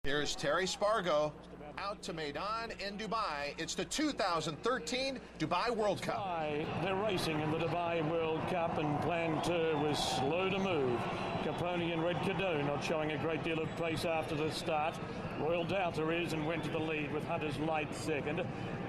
Here's Terry Spargo out to Meydan in Dubai. It's the 2013 Dubai World Cup. They're racing in the Dubai World Cup, and Plan 2 was slow to move. Caponi and Red Cadeau not showing a great deal of pace after the start. Royal Delta is and went to the lead with Hunter's Light second.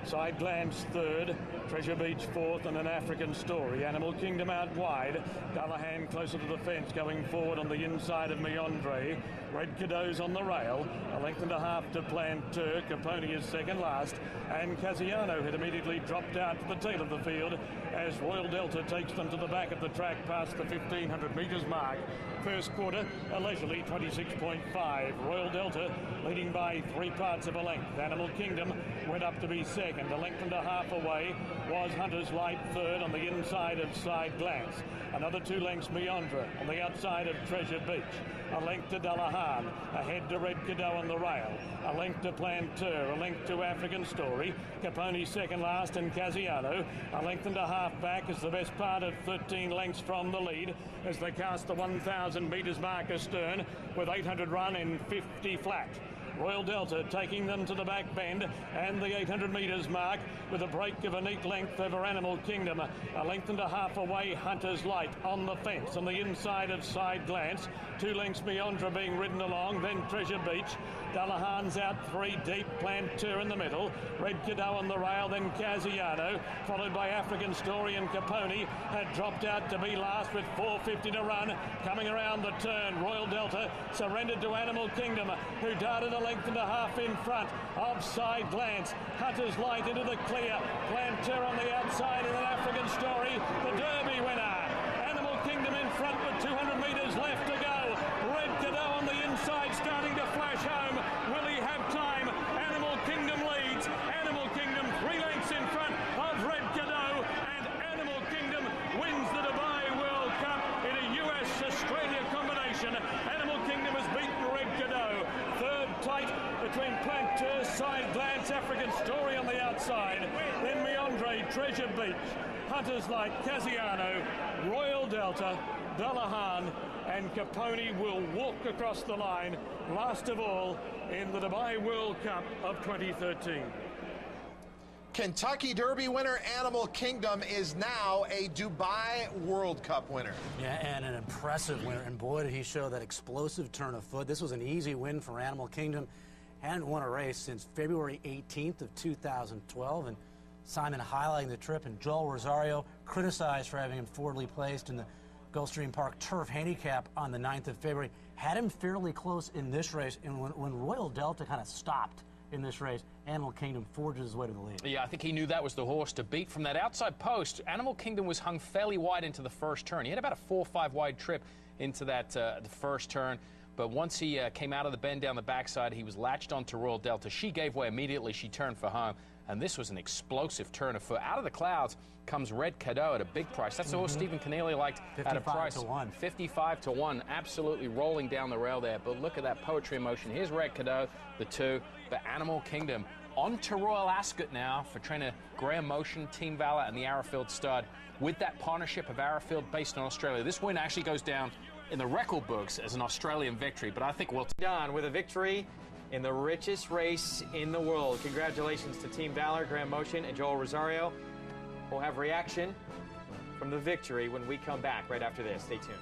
Side Glance third, Treasure Beach fourth, and An African Story. Animal Kingdom out wide. Dullahan closer to the fence, going forward on the inside of Meandre. Red Cadeau's on the rail. A length and a half to Plan 2. Caponi is second last. And Casiano had immediately dropped out to the tail of the field as Royal Delta takes them to the back of the track past the 1,500 metres mark. First quarter, a leisurely 26.5. Royal Delta leading by 3 parts of a length. Animal Kingdom went up to be second. A length and a half away was Hunter's Light third on the inside of Side Glance. Another 2 lengths Meandre on the outside of Treasure Beach. A length to Dullahan, ahead to Red Cadeau on the rail. A length to Plan 2, a length to African Story. Caponi second last and Casiano. A length and a half back is the best part of 13 lengths from the lead as they cast the 1,000 metres mark astern with 800 run in 50 flat. Royal Delta taking them to the back bend and the 800 metres mark with a break of a neat length over Animal Kingdom. A length and a half away, Hunter's Light on the fence on the inside of Side Glance. 2 lengths Meandre being ridden along, then Treasure Beach. Dullahan's out 3 deep, Plan 2 in the middle. Red Cadeau on the rail, then Casiano, followed by African Story, and Caponi had dropped out to be last with 4:50 to run. Coming around the turn, Royal Delta surrendered to Animal Kingdom, who darted a length and a half in front of Side Glance. Hunter's Light into the clear. Plan 2 on the outside, and An African Story, the Derby winner. Animal Kingdom in front with 200 metres left to go. Red Cadeau on the inside starting to flash home. Will he have time? Animal Kingdom leads. Animal Kingdom 3 lengths in front of Red Cadeau, and Animal Kingdom wins the Dubai World Cup in a US-Australia combination. Animal Kingdom has beaten Red Cadeau. Third tight between Plan 2, Side Glance, African Story on the outside. Then Meandre, Treasure Beach, Hunter's Light, Casiano, Royal Delta, Dullahan, and Caponi will walk across the line, last of all, in the Dubai World Cup of 2013. Kentucky Derby winner Animal Kingdom is now a Dubai World Cup winner. Yeah, and an impressive winner. And boy, did he show that explosive turn of foot. This was an easy win for Animal Kingdom. Hadn't won a race since February 18th of 2012. And Simon highlighting the trip, and Joel Rosario criticized for having him forwardly placed in the Gulfstream Park Turf Handicap on the 9th of February. Had him fairly close in this race, and when Royal Delta kind of stopped in this race, Animal Kingdom forges his way to the lead. Yeah, I think he knew that was the horse to beat. From that outside post, Animal Kingdom was hung fairly wide into the first turn. He had about a 4 or 5 wide trip into that the first turn. But once he came out of the bend down the backside, he was latched onto Royal Delta. She gave way immediately. She turned for home. And this was an explosive turn of foot. Out of the clouds comes Red Cadeau at a big price. That's the horse Stephen Keneally liked at a price. 55 to 1. 55 to 1. Absolutely rolling down the rail there. But look at that poetry in motion. Here's Red Cadeau, the 2. But Animal Kingdom on to Royal Ascot now for trainer Graham Motion, Team Valor, and the Arrowfield stud. With that partnership of Arrowfield based in Australia, this win actually goes down in the record books as an Australian victory. But I think we'll done with a victory in the richest race in the world. Congratulations to Team Valor, Graham Motion, and Joel Rosario. We'll have reaction from the victory when we come back right after this. Stay tuned.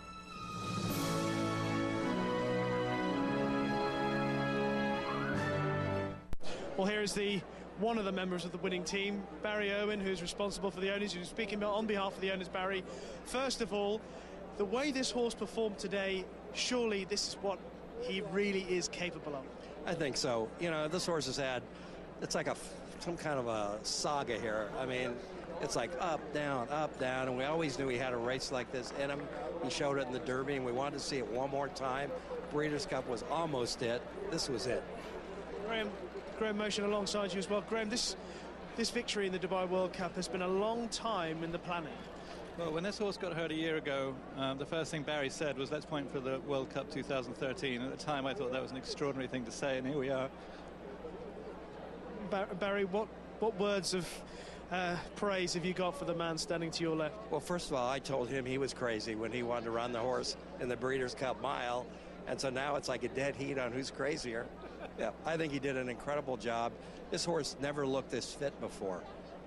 Well, here is one of the members of the winning team, Barry Owen, who's responsible for the owners, who's speaking on behalf of the owners. Barry, first of all, the way this horse performed today, surely this is what he really is capable of. I think so. You know, this horse has had, it's like some kind of a saga here. I mean, it's like up, down, and we always knew he had a race like this in him. He showed it in the Derby, and we wanted to see it one more time. Breeders' Cup was almost it. This was it. Graham Motion alongside you as well. Graham, this victory in the Dubai World Cup has been a long time in the planning. Well, when this horse got hurt a year ago, the first thing Barry said was, let's point for the World Cup 2013. At the time, I thought that was an extraordinary thing to say, and here we are. Barry, what words of praise have you got for the man standing to your left? Well, first of all, I told him he was crazy when he wanted to run the horse in the Breeders' Cup Mile, and so now it's like a dead heat on who's crazier. Yeah, I think he did an incredible job. This horse never looked this fit before.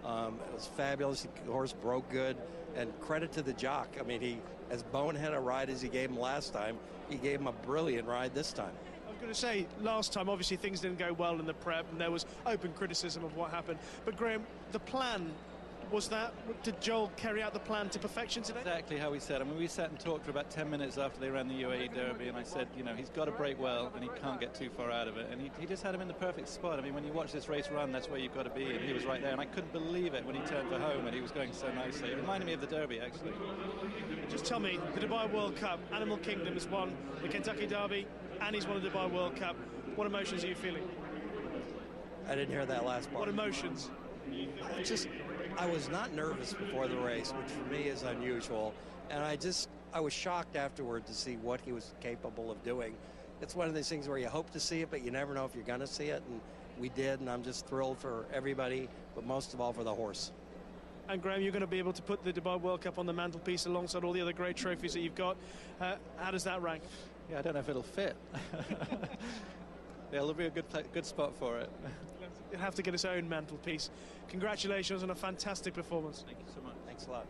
It was fabulous. The horse broke good, and credit to the jock. I mean, he, as bonehead a ride as he gave him last time, he gave him a brilliant ride this time. I was going to say, last time, obviously, things didn't go well in the prep, and there was open criticism of what happened. But, Graham, the plan, did Joel carry out the plan to perfection today? Exactly how we said. I mean, we sat and talked for about 10 minutes after they ran the UAE Derby, and I said, you know, he's got to break well, and he can't get too far out of it. And he just had him in the perfect spot. I mean, when you watch this race run, that's where you've got to be, and he was right there. And I couldn't believe it when he turned for home, and he was going so nicely. It reminded me of the Derby, actually. Just tell me, the Dubai World Cup, Animal Kingdom has won the Kentucky Derby, and he's won the Dubai World Cup. What emotions are you feeling? I didn't hear that last part. What emotions? I was not nervous before the race, which for me is unusual. And I was shocked afterward to see what he was capable of doing. It's one of these things where you hope to see it, but you never know if you're going to see it. And we did, and I'm just thrilled for everybody, but most of all for the horse. And Graham, you're going to be able to put the Dubai World Cup on the mantelpiece alongside all the other great trophies that you've got. How does that rank? Yeah, I don't know if it'll fit. Yeah, it'll be a good spot for it. It'll have to get its own mantelpiece. Congratulations on a fantastic performance. Thank you so much. Thanks a lot.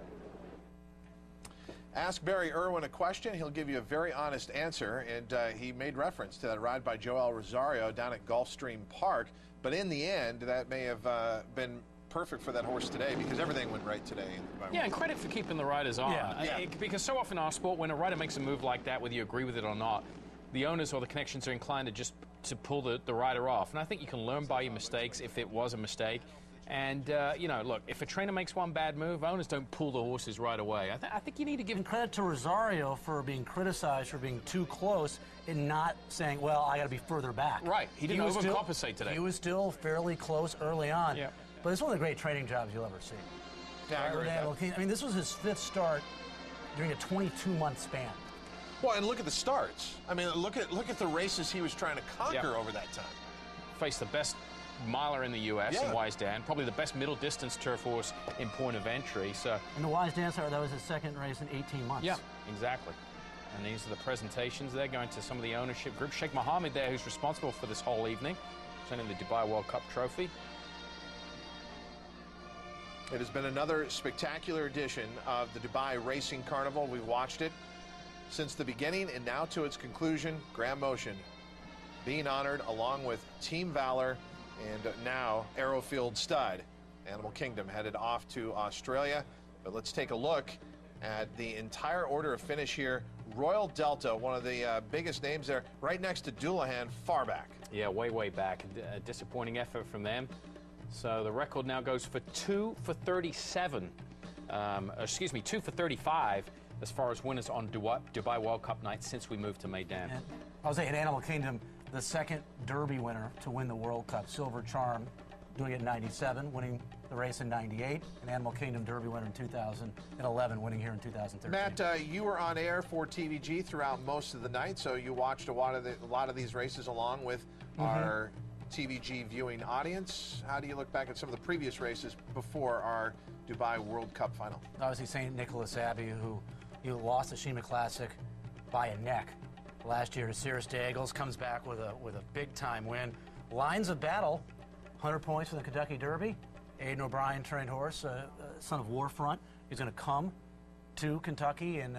Ask Barry Irwin a question. He'll give you a very honest answer. And he made reference to that ride by Joel Rosario down at Gulfstream Park. But in the end, that may have been perfect for that horse today because everything went right today. Yeah, and credit for keeping the riders on. Yeah. Because so often in our sport, when a rider makes a move like that, whether you agree with it or not, the owners or the connections are inclined to pull the rider off. And I think you can learn by your mistakes if it was a mistake. And, you know, look, if a trainer makes one bad move, owners don't pull the horses right away. I think you need to give credit to Rosario for being criticized for being too close and not saying, well, I got to be further back. Right. He didn't overcompensate today. He was still fairly close early on. Yeah. But it's one of the great training jobs you'll ever see. Yeah, I agree with that. I mean, this was his 5th start during a 22-month span. Well, and look at the starts. I mean, look at the races he was trying to conquer over that time. Faced the best miler in the U.S. in Wise Dan, probably the best middle distance turf horse in point of entry. So. And the Wise Dan, that was his 2nd race in 18 months. Yeah, exactly. And these are the presentations. They're going to some of the ownership groups. Sheikh Mohammed there, who's responsible for this whole evening, presenting the Dubai World Cup trophy. It has been another spectacular edition of the Dubai Racing Carnival. We've watched it since the beginning and now to its conclusion. Graham Motion being honored along with Team Valor and now Arrowfield Stud. Animal Kingdom headed off to Australia. But let's take a look at the entire order of finish here. Royal Delta, one of the biggest names there, right next to Doulahan, far back. Yeah, way back. A disappointing effort from them. So the record now goes for 2 for 37. 2 for 35 as far as winners on Dubai World Cup night since we moved to Meydan. I was saying, Animal Kingdom, the 2nd Derby winner to win the World Cup. Silver Charm doing it in 97, winning the race in 98, and Animal Kingdom Derby winner in 2011, winning here in 2013. Matt, you were on air for TVG throughout most of the night, so you watched a lot of these races along with our TVG viewing audience. How do you look back at some of the previous races before our Dubai World Cup final? Obviously, St. Nicholas Abbey, who lost the Shima Classic by a neck last year to Cirrus Daigle, comes back with a big-time win. Lines of Battle, 100 points for the Kentucky Derby. Aidan O'Brien, trained horse, son of Warfront, is going to come to Kentucky and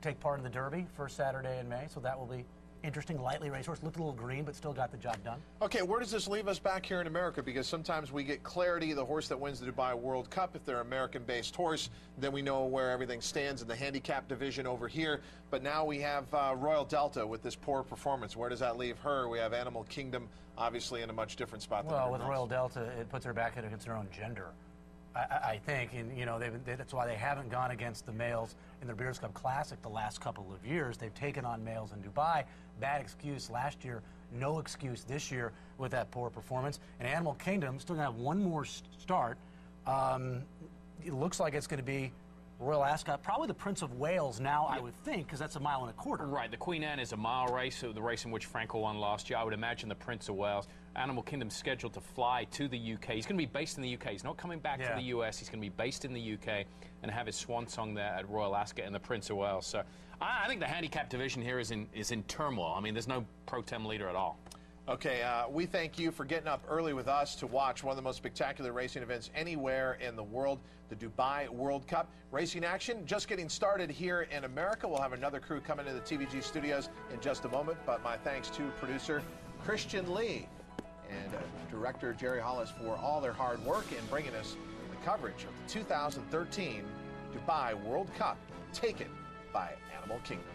take part in the Derby first Saturday in May, so that will be interesting. Lightly racehorse, looked a little green, but still got the job done. Okay, where does this leave us back here in America? Because sometimes we get clarity, the horse that wins the Dubai World Cup, if they're an American-based horse, then we know where everything stands in the handicap division over here. But now we have Royal Delta with this poor performance. Where does that leave her? We have Animal Kingdom, obviously, in a much different spot than Well, with Royal Delta, it puts her back against her own gender, I think. And, you know, that's why they haven't gone against the males in the Breeders' Cup Classic the last couple of years. They've taken on males in Dubai. Bad excuse last year, no excuse this year with that poor performance. And Animal Kingdom still going to have one more start. It looks like it's going to be Royal Ascot, probably the Prince of Wales now, I would think, because that's a 1.25 miles. Right, the Queen Anne is a mile race, so the race in which Franco won last year. I would imagine the Prince of Wales. Animal Kingdom's scheduled to fly to the UK. He's going to be based in the UK. He's not coming back to the US. He's going to be based in the UK and have his swan song there at Royal Ascot and the Prince of Wales. So I think the handicap division here is in turmoil. I mean, there's no pro tem leader at all. Okay, we thank you for getting up early with us to watch one of the most spectacular racing events anywhere in the world, the Dubai World Cup. Racing action just getting started here in America. We'll have another crew come into the TVG studios in just a moment, but my thanks to producer Christian Lee and director Jerry Hollis for all their hard work in bringing us the coverage of the 2013 Dubai World Cup, taken by Animal Kingdom.